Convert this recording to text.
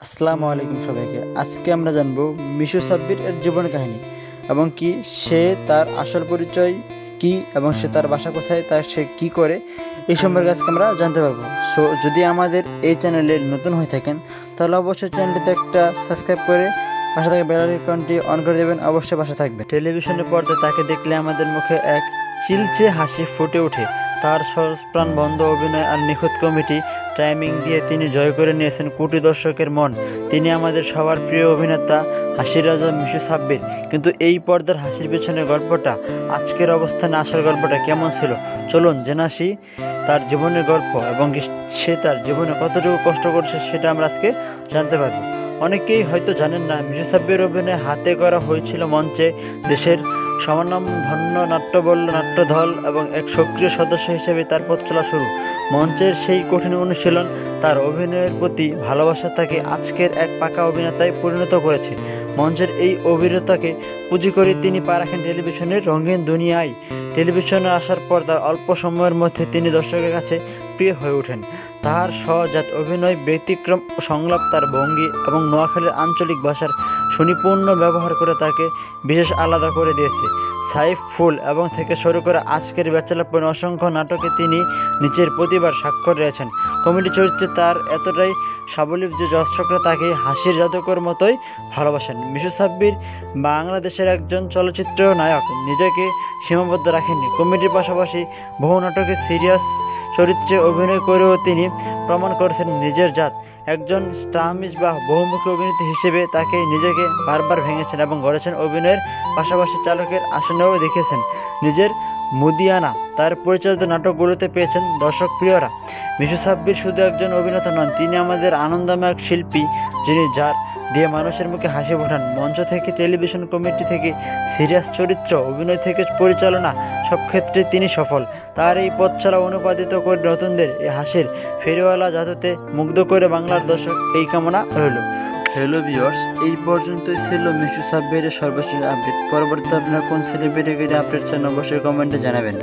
আসসালামু আলাইকুম সবাইকে। আজকে আমরা জানবো মিশু সাব্বির এর জীবন কাহিনী এবং কি সে তার আসল পরিচয় কি এবং সে তার বাসা কোথায়, সে কি করে, এই সম্পর্কে আজকে আমরা জানতে পারবো। সো যদি আমাদের এই চ্যানেলে নতুন হয়ে থাকেন তাহলে অবশ্যই চ্যানেলটিতে একটা সাবস্ক্রাইব করে পাশে থাকা বেল আইকনটি অন করে দেবেন, অবশ্যই পাশে থাকবে। টেলিভিশনের পর্দায় তাকে দেখলে আমাদের মুখে এক চিলচে হাসি ফুটে ওঠে। তার সহজ প্রাণবন্ধ অভিনয় আর নিখুঁত কমেডি টাইমিং দিয়ে তিনি জয় করে নিয়েছেন কোটি দর্শকের মন। তিনি আমাদের সবার প্রিয় অভিনেতা, হাসির রাজা মিশু সাব্বির। কিন্তু এই পর্দার হাসির পেছনের গল্পটা, আজকের অবস্থানে আসার গল্পটা কেমন ছিল, চলুন জেনে আসি তার জীবনের গল্প এবং সে তার জীবনে কতটুকু কষ্ট করছে সেটা আমরা আজকে জানতে পারবো। অনেকেই হয়তো জানেন না, মিশু সাব্বির অভিনয় হাতে করা হয়েছিল মঞ্চে। দেশের স্বনামধন্য নাট্যবল্ল নাট্যদল এবং এক সক্রিয় সদস্য হিসেবে তার পথ চলা শুরু। মঞ্চের সেই কঠিন অনুশীলন তার অভিনয়ের প্রতি ভালোবাসা তাকে আজকের এক পাকা অভিনেতায় পরিণত করেছে। মঞ্চের এই অভিনেতাকে পুঁজি করে তিনি পা রাখেন টেলিভিশনের রঙিন দুনিয়ায়। টেলিভিশনে আসার পর তার অল্প সময়ের মধ্যে তিনি দর্শকের কাছে প্রিয় হয়ে ওঠেন। তার সহজাত অভিনয়, ব্যতিক্রম সংলাপ, তার ভঙ্গি এবং নোয়াখালীর আঞ্চলিক ভাষার সুনিপুণ ব্যবহার করে তাকে বিশেষ আলাদা করে দিয়েছে। সাইফুল এবং থেকে শুরু করে আজকের ব্যাচেলার অসংখ্য নাটকে তিনি নিজের প্রতিভার স্বাক্ষর রয়েছেন। কমেডি চরিত্রে তার এতটাই সাবলীল যে দর্শকরা তাকে হাসির জাদুকর মতোই ভালোবাসেন। মিশু সাব্বির বাংলাদেশের একজন চলচ্চিত্র নায়ক, নিজেকে সীমাবদ্ধ রাখেননি। কমেডির পাশাপাশি বহু নাটকে সিরিয়াস চরিত্রে অভিনয় করেও তিনি প্রমাণ করেছেন নিজের জাত। একজন স্টামিজ বা বহুমুখী অভিনেত্রী হিসেবে তাকে নিজেকে বারবার ভেঙেছেন এবং গড়েছেন। অভিনয়ের পাশাপাশি চালকের আসনেও দেখেছেন নিজের মুদিয়ানা। তার পরিচালিত নাটকগুলোতে পেয়েছেন দর্শক প্রিয়রা। মিশু সাব্বির শুধু একজন অভিনেতা নন, তিনি আমাদের আনন্দময় এক শিল্পী, যিনি যার দিয়ে মানুষের মুখে হাসি ফোটান। মঞ্চ থেকে টেলিভিশন, কমেডি থেকে সিরিয়াস চরিত্র, অভিনয় থেকে পরিচালনা, সব ক্ষেত্রে তিনি সফল। তার এই পথ চলা অনুপ্রাণিত করে নতুনদের এই হাসির ফেরিওয়ালা জাদুতে মুগ্ধ করে বাংলার দর্শক, এই কামনা রইল। হ্যালো ভিউয়ার্স, এই পর্যন্তই ছিল মিশু সাব্বিরের সর্বশেষ আপডেট। পরবর্তীতে আপনারা কোন সেলিব্রিটিকে আপডেট চান অবশ্যই কমেন্টে জানাবেন।